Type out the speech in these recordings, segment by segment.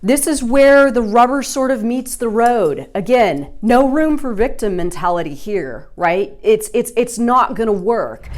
This is where the rubber sort of meets the road. Again, no room for victim mentality here, right? It's not gonna work.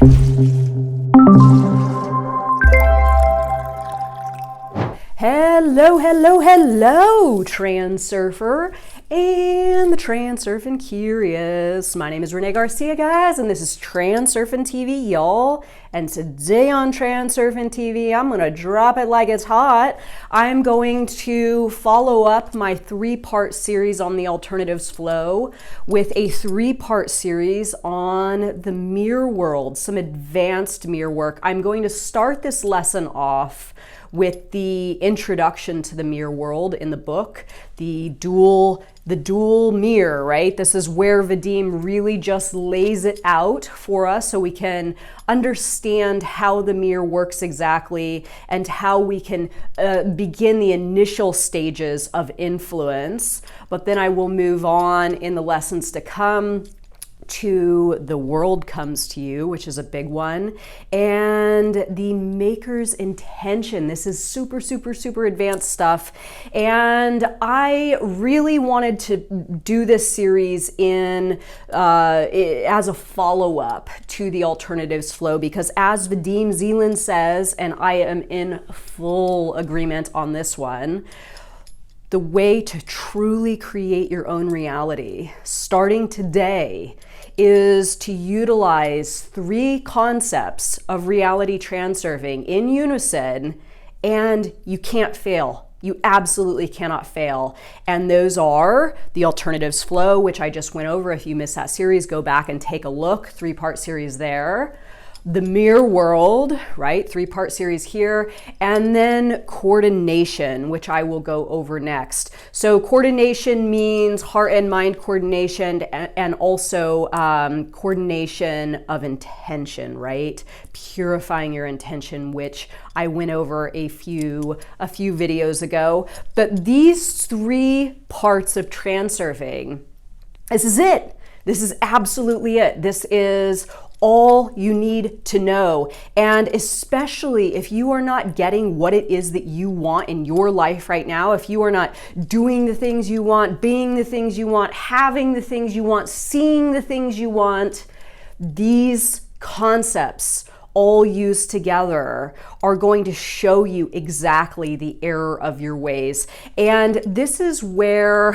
Hello, hello, hello, Transurfer and the Transurfing Curious. My name is Renee Garcia, guys, and this is TransurfingTV, y'all. And today on TransurfingTV, I'm gonna drop it like it's hot. I'm going to follow up my 3-part series on the alternatives flow with a 3-part series on the mirror world, some advanced mirror work. I'm going to start this lesson off with the introduction to the mirror world in the book, the dual mirror, right? This is where Vadim really just lays it out for us so we can understand how the mirror works exactly and how we can begin the initial stages of influence. But then I will move on in the lessons to come to the world comes to you, which is a big one, and the maker's intention. This is super, super, super advanced stuff. And I really wanted to do this series in as a follow-up to the alternatives flow, because as Vadim Zeland says, and I am in full agreement on this one, the way to truly create your own reality, starting today, is to utilize 3 concepts of reality transurfing in unison, and you can't fail. You absolutely cannot fail. And those are the alternatives flow, which I just went over. If you missed that series, go back and take a look. 3-part series there. The mirror world, right? 3-part series here. And then coordination, which I will go over next. So coordination means heart and mind coordination, and also coordination of intention, right? Purifying your intention, which I went over a few videos ago. But these 3 parts of transurfing, this is it. This is absolutely it. This is all you need to know. And especially if you are not getting what it is that you want in your life right now, if you are not doing the things you want, being the things you want, having the things you want, seeing the things you want, these concepts all used together are going to show you exactly the error of your ways. And this is where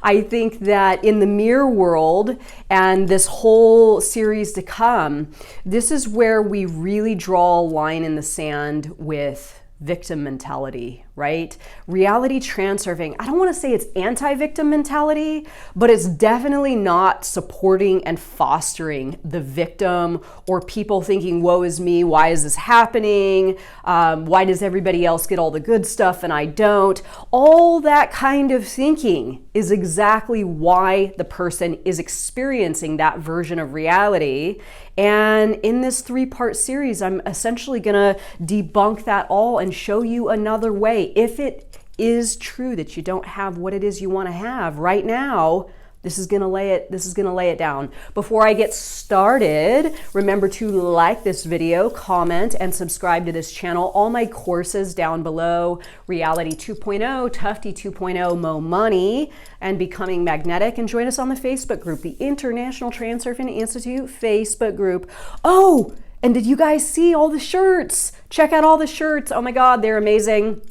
I think that in the mirror world and this whole series to come, this is where we really draw a line in the sand with victim mentality, right? Reality transurfing, I don't want to say it's anti-victim mentality, but it's definitely not supporting and fostering the victim or people thinking, woe is me, why is this happening? Why does everybody else get all the good stuff and I don't? All that kind of thinking is exactly why the person is experiencing that version of reality. And in this 3-part series, I'm essentially gonna debunk that all and show you another way. If it is true that you don't have what it is you want to have right now, this is gonna lay it down. Before I get started, remember to like this video, comment, and subscribe to this channel. All my courses down below: Reality 2.0, Tufty 2.0, Mo Money, and Becoming Magnetic. And join us on the Facebook group, the International Transurfing Institute Facebook group. Oh, and did you guys see all the shirts? Check out all the shirts. Oh my God, they're amazing.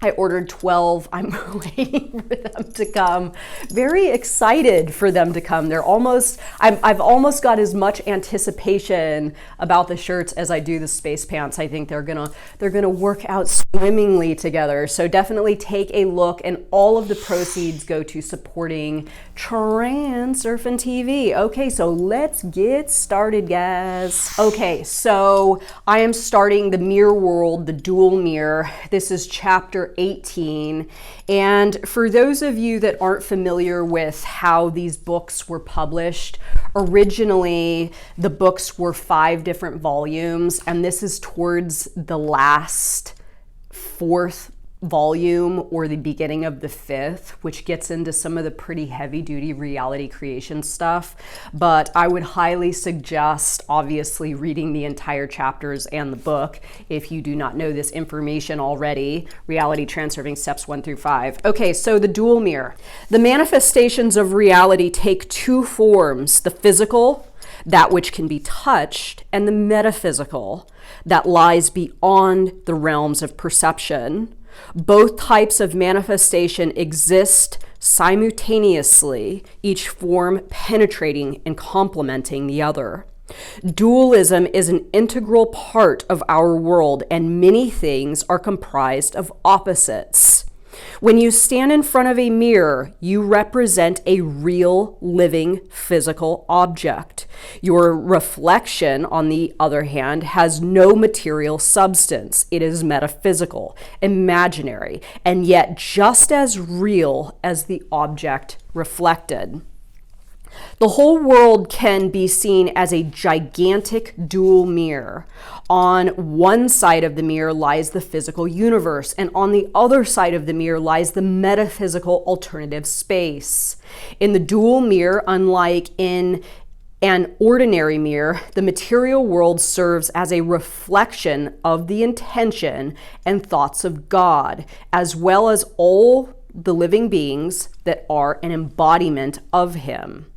I ordered 12. I'm waiting for them to come. Very excited for them to come. They're almost, I've almost got as much anticipation about the shirts as I do the space pants. I think they're gonna work out swimmingly together. So definitely take a look, and all of the proceeds go to supporting TransurfingTV. Okay, so let's get started, guys. Okay, so I am starting the mirror world, the dual mirror. This is chapter 18. And for those of you that aren't familiar with how these books were published, originally the books were 5 different volumes, and this is towards the last 4th volume or the beginning of the 5th, which gets into some of the pretty heavy duty reality creation stuff. But I would highly suggest, obviously, reading the entire chapters and the book if you do not know this information already. Reality Transurfing steps 1 through 5. Okay, so the dual mirror. The manifestations of reality take two forms: the physical, that which can be touched, and the metaphysical, that lies beyond the realms of perception. Both types of manifestation exist simultaneously, each form penetrating and complementing the other. Dualism is an integral part of our world, and many things are comprised of opposites. When you stand in front of a mirror, you represent a real, living, physical object. Your reflection, on the other hand, has no material substance. It is metaphysical, imaginary, and yet just as real as the object reflected. The whole world can be seen as a gigantic dual mirror. On one side of the mirror lies the physical universe, and on the other side of the mirror lies the metaphysical alternative space. In the dual mirror, unlike in an ordinary mirror, the material world serves as a reflection of the intention and thoughts of God, as well as all the living beings that are an embodiment of Him.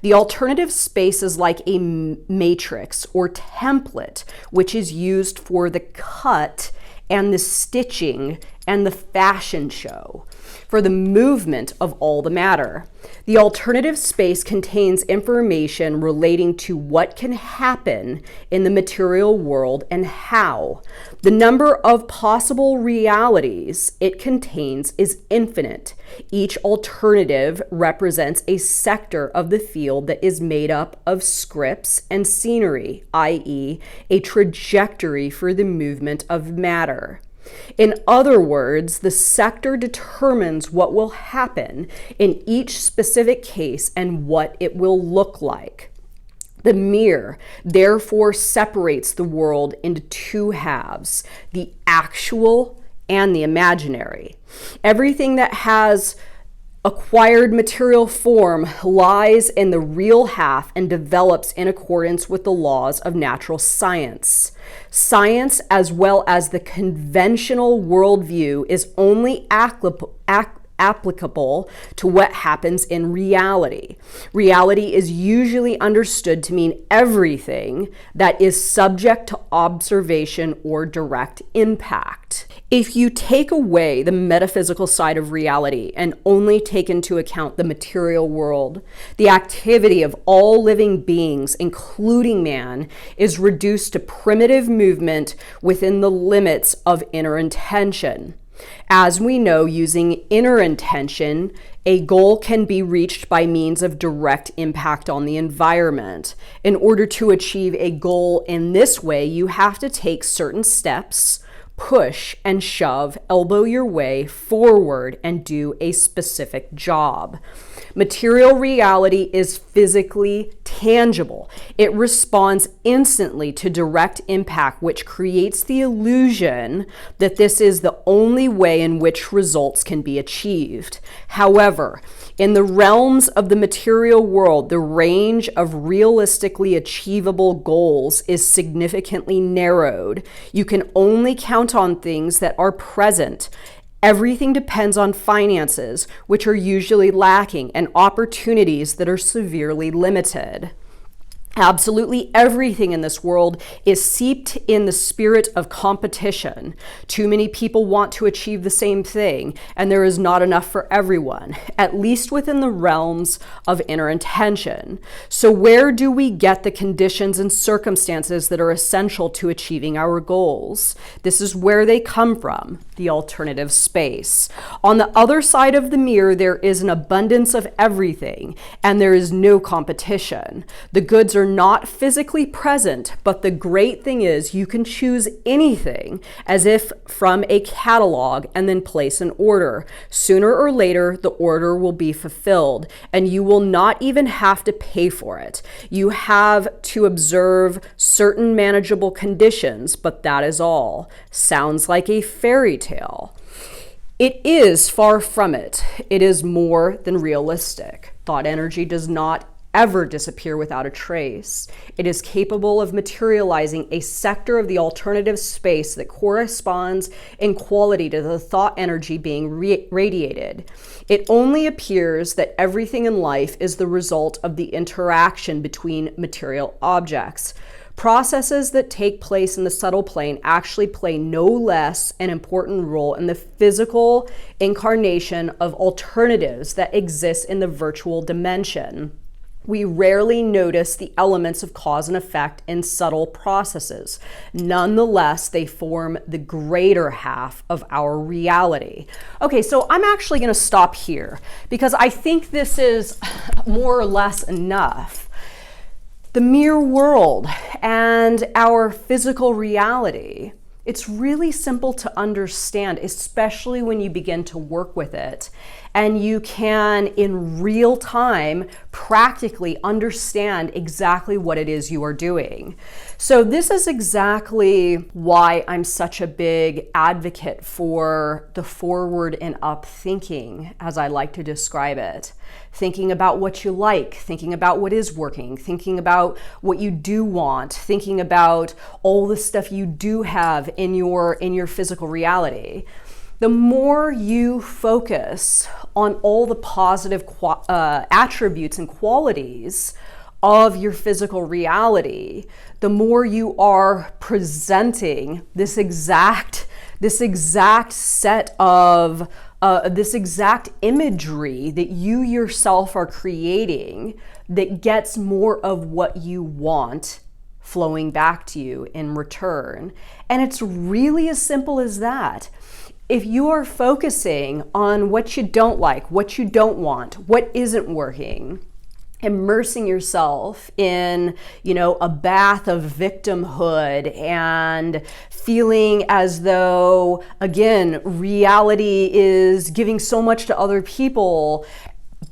The alternative space is like a matrix or template, which is used for the cut and the stitching and the fashion show, for the movement of all the matter. The alternative space contains information relating to what can happen in the material world and how. The number of possible realities it contains is infinite. Each alternative represents a sector of the field that is made up of scripts and scenery, i.e., a trajectory for the movement of matter. In other words, the sector determines what will happen in each specific case and what it will look like. The mirror therefore separates the world into two halves, the actual and the imaginary. Everything that has acquired material form lies in the real half and develops in accordance with the laws of natural science. Science, as well as the conventional worldview, is only applicable to what happens in reality. Reality is usually understood to mean everything that is subject to observation or direct impact. If you take away the metaphysical side of reality and only take into account the material world, the activity of all living beings, including man, is reduced to primitive movement within the limits of inner intention. As we know, using inner intention, a goal can be reached by means of direct impact on the environment. In order to achieve a goal in this way, you have to take certain steps, push and shove, elbow your way forward, and do a specific job. Material reality is physically tangible. It responds instantly to direct impact, which creates the illusion that this is the only way in which results can be achieved. However, in the realms of the material world, the range of realistically achievable goals is significantly narrowed. You can only count on things that are present. Everything depends on finances, which are usually lacking, and opportunities that are severely limited. Absolutely everything in this world is seeped in the spirit of competition. Too many people want to achieve the same thing, and there is not enough for everyone, at least within the realms of inner intention. So where do we get the conditions and circumstances that are essential to achieving our goals? This is where they come from, the alternative space. On the other side of the mirror, there is an abundance of everything, and there is no competition. The goods are not physically present, but the great thing is you can choose anything as if from a catalog and then place an order. Sooner or later, the order will be fulfilled, and you will not even have to pay for it. You have to observe certain manageable conditions, but that is all. Sounds like a fairy tale. It is far from it. It is more than realistic. Thought energy does not ever disappear without a trace. It is capable of materializing a sector of the alternative space that corresponds in quality to the thought energy being radiated. It only appears that everything in life is the result of the interaction between material objects. Processes that take place in the subtle plane actually play no less an important role in the physical incarnation of alternatives that exist in the virtual dimension. We rarely notice the elements of cause and effect in subtle processes. Nonetheless, they form the greater half of our reality. Okay, so I'm actually going to stop here because I think this is more or less enough. The mere world and our physical reality, it's really simple to understand, especially when you begin to work with it. And you can, in real time, practically understand exactly what it is you are doing. So this is exactly why I'm such a big advocate for the forward and up thinking, as I like to describe it. Thinking about what you like, thinking about what is working, thinking about what you do want, thinking about all the stuff you do have in your physical reality. The more you focus on all the positive attributes and qualities of your physical reality, the more you are presenting this exact set of this exact imagery that you yourself are creating that gets more of what you want flowing back to you in return. And it's really as simple as that. If you are focusing on what you don't like, what you don't want, what isn't working, immersing yourself in, a bath of victimhood and feeling as though, again, reality is giving so much to other people,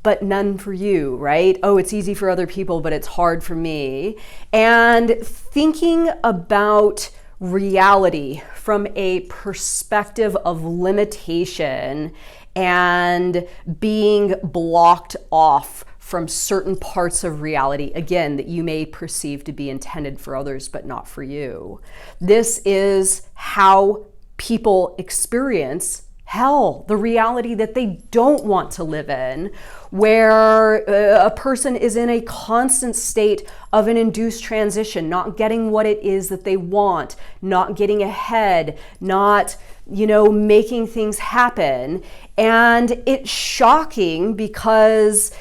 but none for you, right? Oh, it's easy for other people, but it's hard for me. And thinking about reality from a perspective of limitation and being blocked off from certain parts of reality, again, that you may perceive to be intended for others, but not for you. This is how people experience hell, the reality that they don't want to live in, where a person is in a constant state of an induced transition, not getting what it is that they want, not getting ahead, not, making things happen. And it's shocking because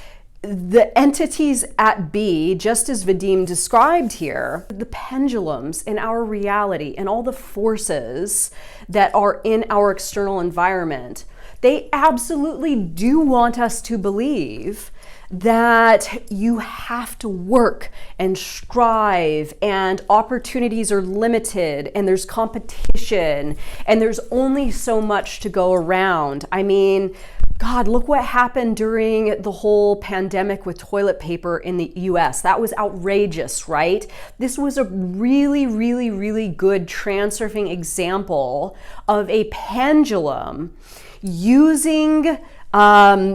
the entities at B, just as Vadim described here, the pendulums in our reality and all the forces that are in our external environment, they absolutely do want us to believe that you have to work and strive and opportunities are limited and there's competition and there's only so much to go around. I mean, God, look what happened during the whole pandemic with toilet paper in the US. That was outrageous, right? This was a really, really, really good transurfing example of a pendulum using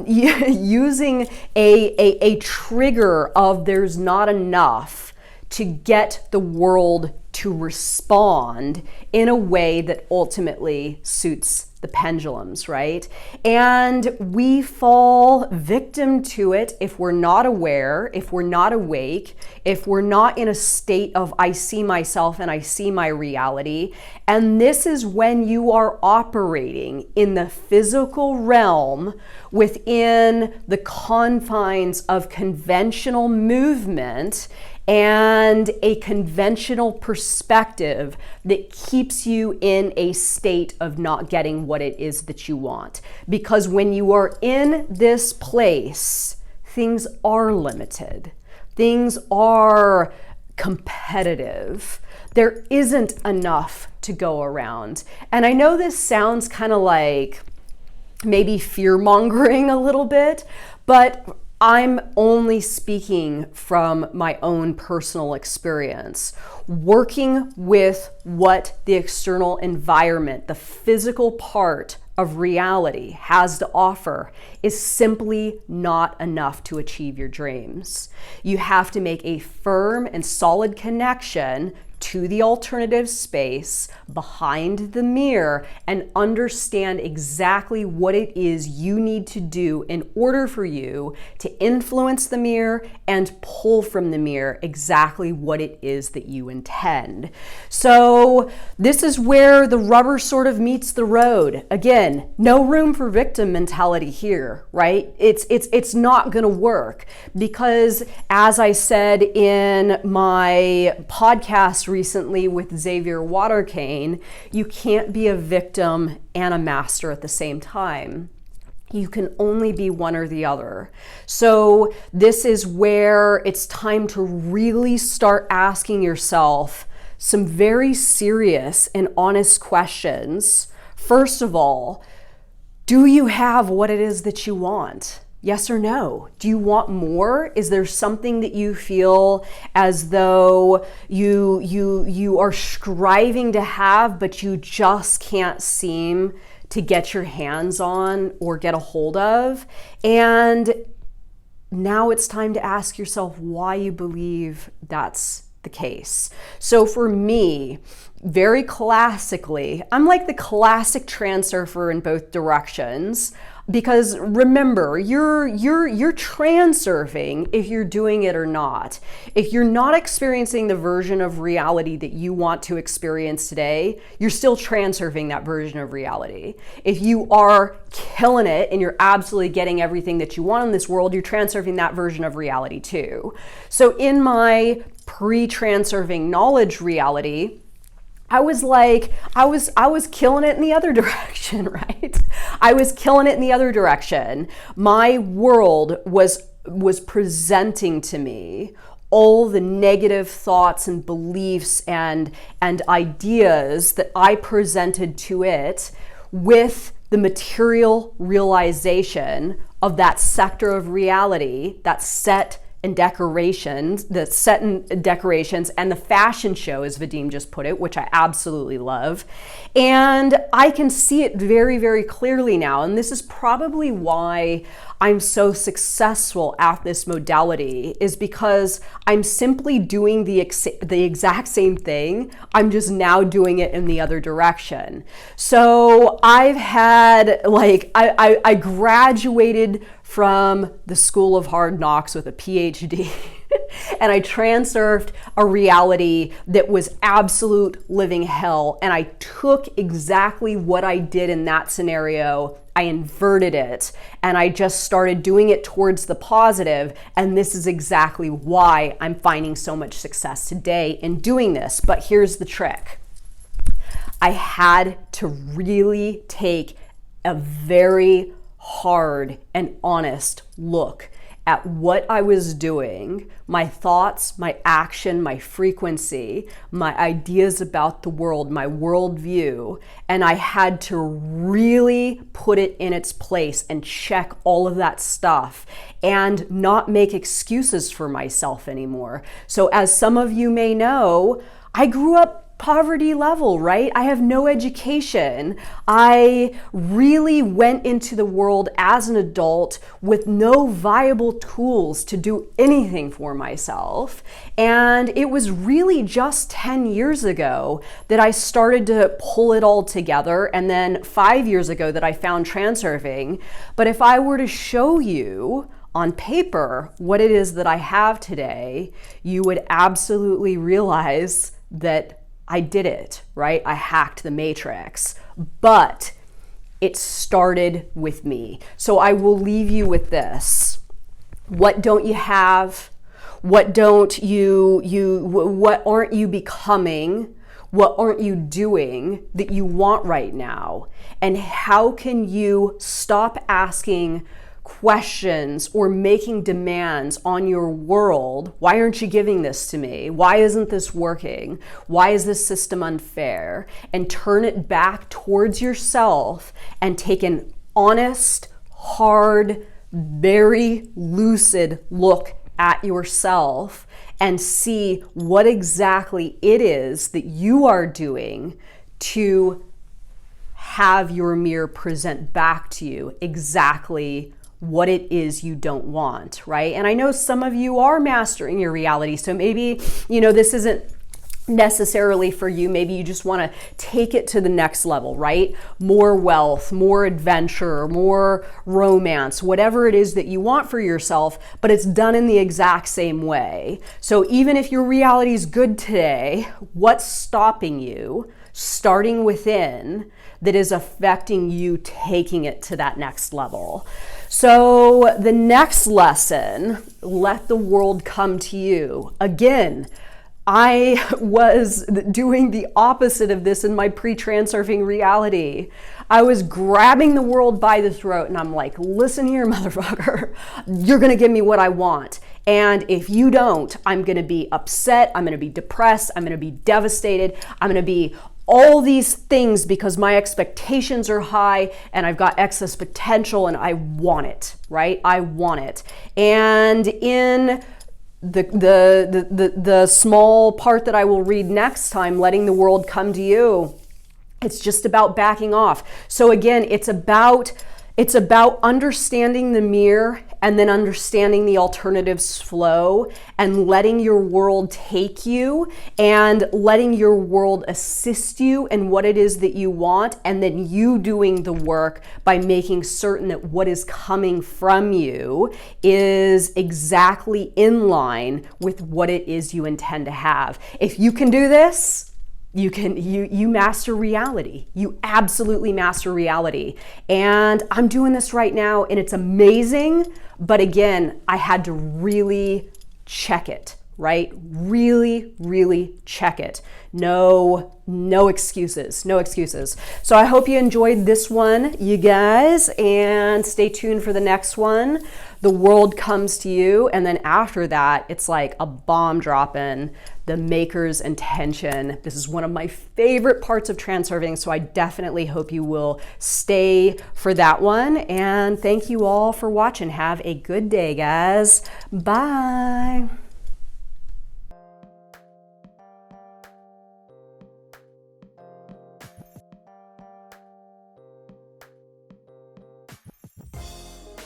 using a trigger of there's not enough to get the world to respond in a way that ultimately suits the pendulums, right? And we fall victim to it if we're not aware, if we're not awake, if we're not in a state of I see myself and I see my reality. And this is when you are operating in the physical realm within the confines of conventional movement and a conventional perspective that keeps you in a state of not getting what it is that you want. Because when you are in this place, things are limited. Things are competitive. There isn't enough to go around. And I know this sounds kind of like maybe fear-mongering a little bit, but I'm only speaking from my own personal experience, working with what the external environment, the physical part of reality has to offer is simply not enough to achieve your dreams. You have to make a firm and solid connection to the alternative space behind the mirror and understand exactly what it is you need to do in order for you to influence the mirror and pull from the mirror exactly what it is that you intend. So this is where the rubber sort of meets the road. Again, no room for victim mentality here, right? It's not going to work because, as I said in my podcast recently with Xavier Waterkane, you can't be a victim and a master at the same time. You can only be one or the other. So this is where it's time to really start asking yourself some very serious and honest questions. First of all, do you have what it is that you want? Yes or no? Do you want more? Is there something that you feel as though you are striving to have, but you just can't seem to get your hands on or get a hold of? And now it's time to ask yourself why you believe that's the case. So for me, very classically, I'm like the classic transurfer in both directions. Because remember, you're transurfing if you're doing it or not. If you're not experiencing the version of reality that you want to experience today, you're still transurfing that version of reality. If you are killing it and you're absolutely getting everything that you want in this world, you're transurfing that version of reality too. So in my pre-transurfing knowledge reality, I was killing it in the other direction, right? I was killing it in the other direction. My world was presenting to me all the negative thoughts and beliefs and ideas that I presented to it with the material realization of that sector of reality, that set and decorations, the set and decorations, and the fashion show, as Vadim just put it, which I absolutely love. And I can see it very, very clearly now. And this is probably why I'm so successful at this modality, is because I'm simply doing the exact same thing. I'm just now doing it in the other direction. So I've had, I graduated from the School of Hard Knocks with a PhD. And I transurfed a reality that was absolute living hell. And I took exactly what I did in that scenario, I inverted it, and I just started doing it towards the positive. And this is exactly why I'm finding so much success today in doing this. But here's the trick. I had to really take a very hard and honest look at what I was doing, my thoughts, my action, my frequency, my ideas about the world, my worldview, and I had to really put it in its place and check all of that stuff and not make excuses for myself anymore. So as some of you may know, I grew up poverty level, right? I have no education. I really went into the world as an adult with no viable tools to do anything for myself. And it was really just 10 years ago that I started to pull it all together. And then 5 years ago that I found transurfing. But if I were to show you on paper what it is that I have today, you would absolutely realize that I did it, right? I hacked the matrix, but it started with me. So I will leave you with this. What don't you have? What aren't you becoming? What aren't you doing that you want right now? And how can you stop asking questions or making demands on your world? Why aren't you giving this to me? Why isn't this working? Why is this system unfair? And turn it back towards yourself and take an honest, hard, very lucid look at yourself and see what exactly it is that you are doing to have your mirror present back to you exactly what it is you don't want, right? And I know some of you are mastering your reality, so maybe, you know, this isn't necessarily for you. Maybe you just want to take it to the next level, right? More wealth, more adventure, more romance, whatever it is that you want for yourself, but it's done in the exact same way. So even if your reality is good today, what's stopping you starting within that is affecting you taking it to that next level? So the next lesson, let the world come to you. Again, I was doing the opposite of this in my pre-transurfing reality. I was grabbing the world by the throat and I'm like, listen here, motherfucker, you're gonna give me what I want. And if you don't, I'm gonna be upset, I'm gonna be depressed, I'm gonna be devastated, I'm gonna be all these things because my expectations are high and I've got excess potential and I want it, right? I want it. And in the small part that I will read next time, letting the world come to you, it's just about backing off. So again, it's about understanding the mirror and then understanding the alternatives flow and letting your world take you and letting your world assist you in what it is that you want, and then you doing the work by making certain that what is coming from you is exactly in line with what it is you intend to have. If you can do this, you master reality. You absolutely master reality. And I'm doing this right now and it's amazing. But again, I had to really check it, right? Really, really check it. No excuses, no excuses. So I hope you enjoyed this one, you guys, and stay tuned for the next one. The world comes to you, and then after that, it's like a bomb dropping, the maker's intention. This is one of my favorite parts of transurfing, so I definitely hope you will stay for that one. And thank you all for watching. Have a good day, guys. Bye.